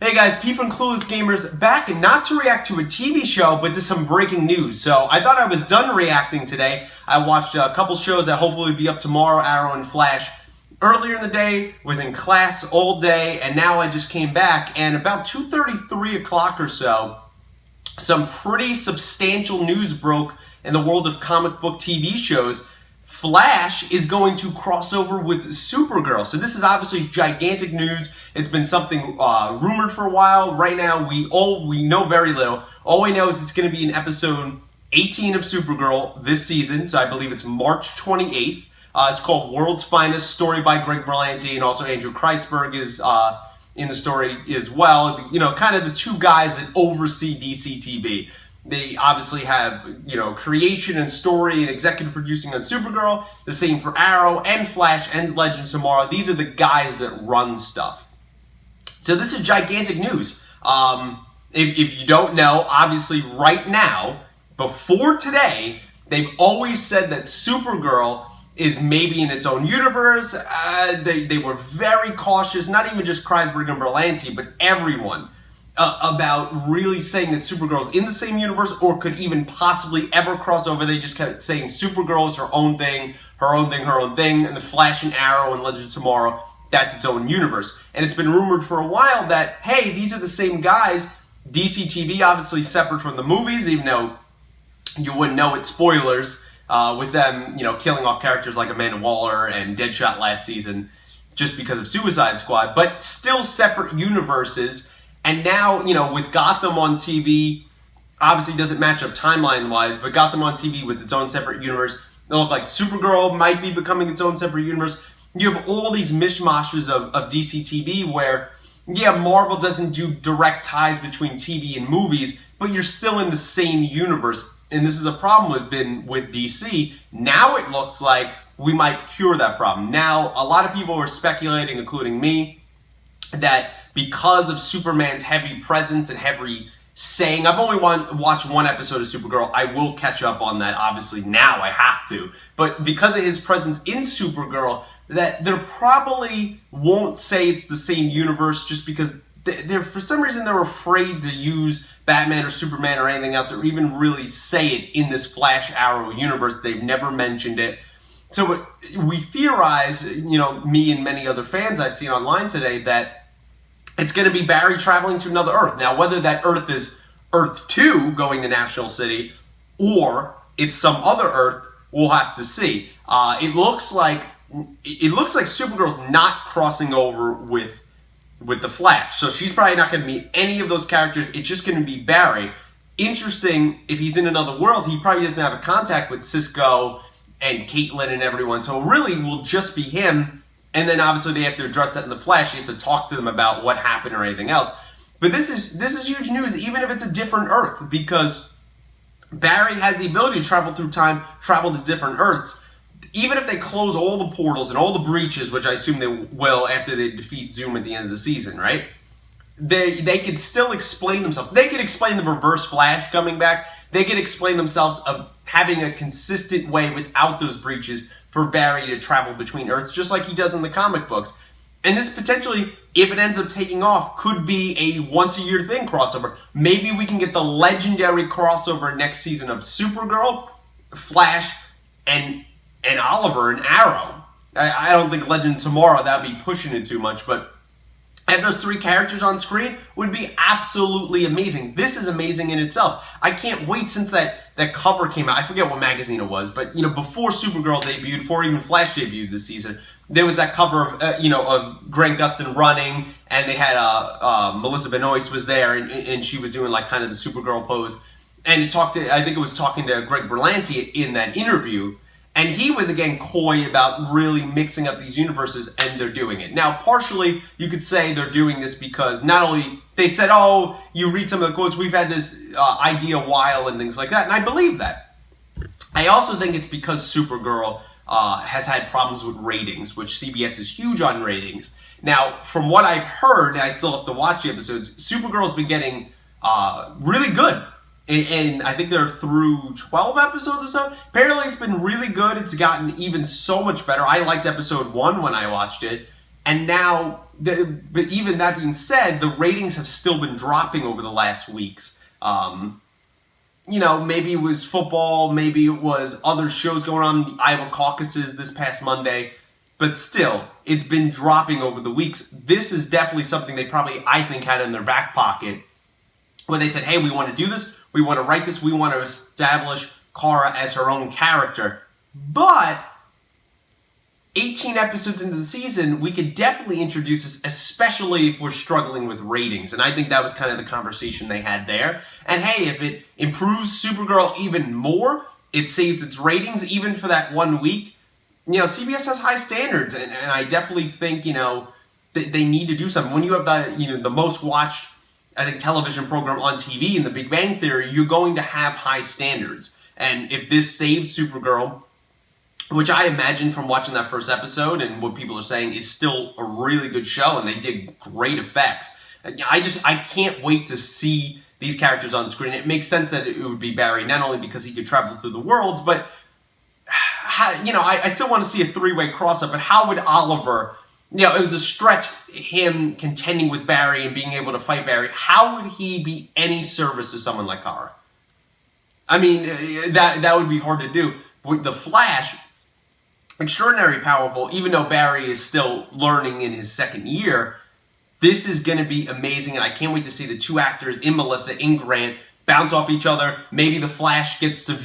Hey guys, P from Clueless Gamers back, and not to react to a TV show, but to some breaking news. So I thought I was done reacting today. I watched a couple shows that hopefully will be up tomorrow, Arrow and Flash. Earlier in the day, was in class all day, and now I just came back, and about 2:30, 3 o'clock or so, some pretty substantial news broke in the world of comic book TV shows. Flash is going to cross over with Supergirl. So this is obviously gigantic news. It's been something rumored for a while. Right now, we know very little. All we know is it's going to be in episode 18 of Supergirl this season. So I believe it's March 28th. It's called World's Finest, story by Greg Berlanti, and also Andrew Kreisberg is in the story as well. You know, kind of the two guys that oversee DC TV. They obviously have, creation and story and executive producing on Supergirl. The same for Arrow and Flash and Legends Tomorrow. These are the guys that run stuff. So this is gigantic news. If you don't know, obviously right now, before today, they've always said that Supergirl is maybe in its own universe. They were very cautious, not even just Kreisberg and Berlanti, but everyone. About really saying that Supergirl is in the same universe or could even possibly ever cross over. They just kept saying Supergirl is her own thing, her own thing, her own thing, and the Flash and Arrow and Legends of Tomorrow, that's its own universe. And it's been rumored for a while that, hey, these are the same guys. DC TV obviously separate from the movies, even though you wouldn't know it's spoilers, with them, killing off characters like Amanda Waller and Deadshot last season just because of Suicide Squad, but still separate universes. And now, with Gotham on TV, obviously doesn't match up timeline-wise, but Gotham on TV was its own separate universe. It looked like Supergirl might be becoming its own separate universe. You have all these mishmashes of DC TV where, yeah, Marvel doesn't do direct ties between TV and movies, but you're still in the same universe. And this is a problem with DC. Now it looks like we might cure that problem. Now, a lot of people are speculating, including me, that because of Superman's heavy presence and heavy saying, I've only watched one episode of Supergirl. I will catch up on that, obviously, now I have to. But because of his presence in Supergirl, that they probably won't say it's the same universe just because they're for some reason they're afraid to use Batman or Superman or anything else or even really say it in this Flash Arrow universe. They've never mentioned it. So we theorize, me and many other fans I've seen online today, that it's going to be Barry traveling to another Earth. Now, whether that Earth is Earth 2 going to National City or it's some other Earth, we'll have to see. It looks like Supergirl's not crossing over with the Flash, so she's probably not going to meet any of those characters. It's just going to be Barry. Interesting, if he's in another world, he probably doesn't have a contact with Cisco and Caitlin and everyone, so it really will just be him. And then obviously they have to address that in the Flash. He has to talk to them about what happened or anything else. But this is huge news, even if it's a different Earth, because Barry has the ability to travel through time, travel to different Earths. Even if they close all the portals and all the breaches, which I assume they will after they defeat Zoom at the end of the season, right? They could still explain themselves. They could explain the Reverse Flash coming back. They could explain themselves of having a consistent way without those breaches for Barry to travel between Earths, just like he does in the comic books. And this potentially, if it ends up taking off, could be a once-a-year thing crossover. Maybe we can get the legendary crossover next season of Supergirl, Flash, and Oliver and Arrow. I don't think Legends Tomorrow, that would be pushing it too much, but have those three characters on screen would be absolutely amazing. This is amazing in itself. I can't wait since that cover came out. I forget what magazine it was, but before Supergirl debuted, before even Flash debuted this season, there was that cover of of Grant Gustin running, and they had Melissa Benoist was there, and she was doing like kind of the Supergirl pose, and I think it was talking to Greg Berlanti in that interview. And he was, again, coy about really mixing up these universes, and they're doing it. Now, partially, you could say they're doing this because not only they said, oh, you read some of the quotes, we've had this idea a while and things like that, and I believe that. I also think it's because Supergirl has had problems with ratings, which CBS is huge on ratings. Now, from what I've heard, and I still have to watch the episodes, Supergirl's been getting really good. And I think they're through 12 episodes or so. Apparently it's been really good. It's gotten even so much better. I liked episode 1 when I watched it. And now, but even that being said, the ratings have still been dropping over the last weeks. Maybe it was football, maybe it was other shows going on, the Iowa caucuses this past Monday, but still, it's been dropping over the weeks. This is definitely something they probably, I think, had in their back pocket when they said, hey, we want to do this, we want to write this, we want to establish Kara as her own character. But 18 episodes into the season, we could definitely introduce this, especially if we're struggling with ratings. And I think that was kind of the conversation they had there. And hey, if it improves Supergirl even more, it saves its ratings even for that 1 week. CBS has high standards, and I definitely think, they need to do something. When you have the most watched, I think, television program on TV in The Big Bang Theory, you're going to have high standards. And if this saves Supergirl, which I imagine from watching that first episode and what people are saying is still a really good show, and they did great effects. I can't wait to see these characters on screen. It makes sense that it would be Barry, not only because he could travel through the worlds, but I still want to see a three-way cross-up. But how would Oliver, it was a stretch, him contending with Barry and being able to fight Barry. How would he be any service to someone like Kara? I mean, that would be hard to do. With the Flash, extraordinarily powerful, even though Barry is still learning in his second year. This is going to be amazing, and I can't wait to see the two actors, in Melissa, in Grant, bounce off each other. Maybe the Flash gets to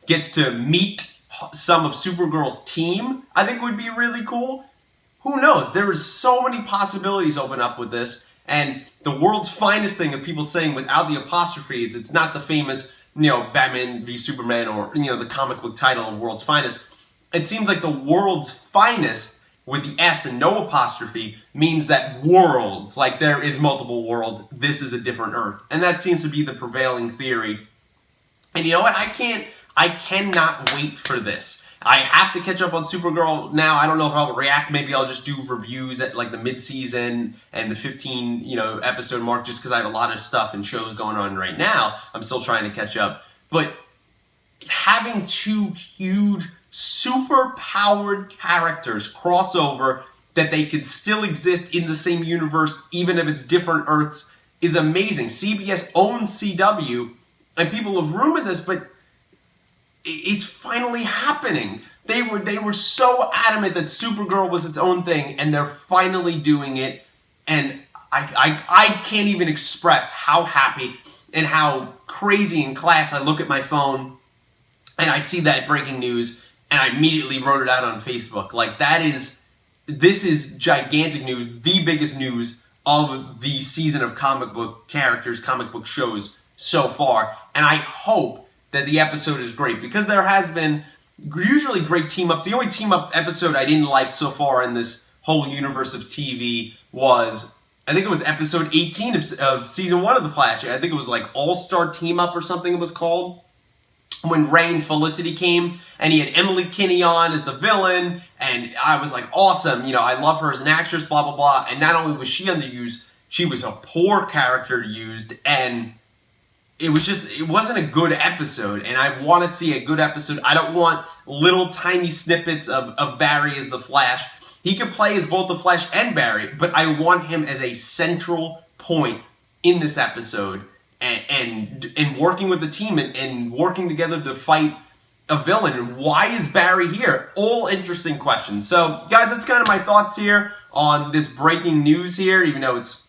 gets to meet some of Supergirl's team. I think would be really cool. Who knows? There is so many possibilities open up with this, and the world's finest thing of people saying without the apostrophes, it's not the famous Batman v Superman or, the comic book title of World's Finest. It seems like the world's finest with the S and no apostrophe means that worlds, like there is multiple worlds, this is a different Earth. And that seems to be the prevailing theory. And you know what? I cannot wait for this. I have to catch up on Supergirl now. I don't know if I'll react. Maybe I'll just do reviews at like the mid-season and the 15, episode mark, just because I have a lot of stuff and shows going on right now. I'm still trying to catch up. But having two huge, super-powered characters cross over that they could still exist in the same universe, even if it's different Earths, is amazing. CBS owns CW, and people have rumored this, but it's finally happening. They were so adamant that Supergirl was its own thing, and they're finally doing it. And I can't even express how happy and how crazy in class I look at my phone and I see that breaking news, and I immediately wrote it out on Facebook. Like, this is gigantic news, the biggest news of the season of comic book characters, comic book shows so far. And I hope that the episode is great, because there has been usually great team-ups. The only team-up episode I didn't like so far in this whole universe of TV was, I think it was episode 18 of season 1 of The Flash. I think it was like All-Star Team-Up or something it was called, when Ray and Felicity came, and he had Emily Kinney on as the villain, and I was like, awesome, I love her as an actress, blah, blah, blah. And not only was she underused, she was a poor character used, and it wasn't a good episode, and I want to see a good episode. I don't want little tiny snippets of Barry as the Flash. He could play as both the Flash and Barry, but I want him as a central point in this episode, and working with the team and working together to fight a villain. And why is Barry here? All interesting questions. So, guys, that's kind of my thoughts here on this breaking news here, even though it's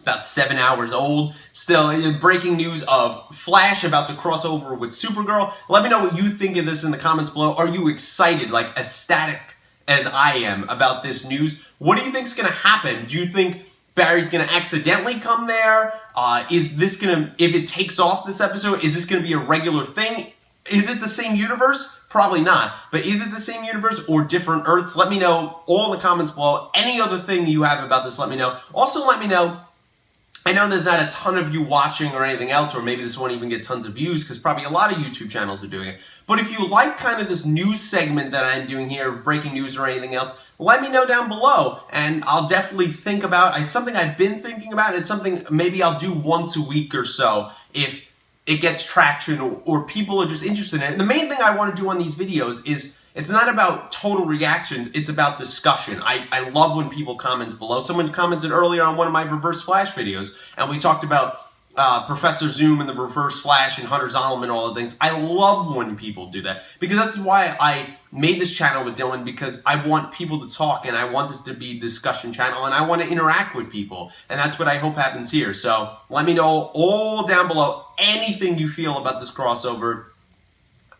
about 7 hours old. Still, breaking news of Flash about to cross over with Supergirl. Let me know what you think of this in the comments below. Are you excited, like ecstatic as I am about this news? What do you think is going to happen? Do you think Barry's going to accidentally come there? Is this going to, if it takes off this episode, is this going to be a regular thing? Is it the same universe? Probably not. But is it the same universe or different Earths? Let me know all in the comments below. Any other thing you have about this, let me know. Also, let me know, I know there's not a ton of you watching or anything else, or maybe this won't even get tons of views, because probably a lot of YouTube channels are doing it. But if you like kind of this news segment that I'm doing here, breaking news or anything else, let me know down below, and I'll definitely think about, it's something I've been thinking about, it's something maybe I'll do once a week or so, if it gets traction or people are just interested in it. And the main thing I want to do on these videos is It's not about total reactions, it's about discussion. I love when people comment below. Someone commented earlier on one of my Reverse Flash videos, and we talked about Professor Zoom and the Reverse Flash and Hunter Zolomon and all the things. I love when people do that, because that's why I made this channel with Dylan, because I want people to talk, and I want this to be a discussion channel, and I want to interact with people, and that's what I hope happens here. So let me know all down below anything you feel about this crossover,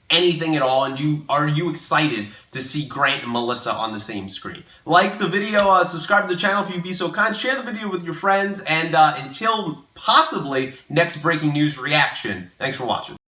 anything at all, and are you excited to see Grant and Melissa on the same screen? Like the video, subscribe to the channel if you'd be so kind, share the video with your friends, and until possibly next breaking news reaction, thanks for watching.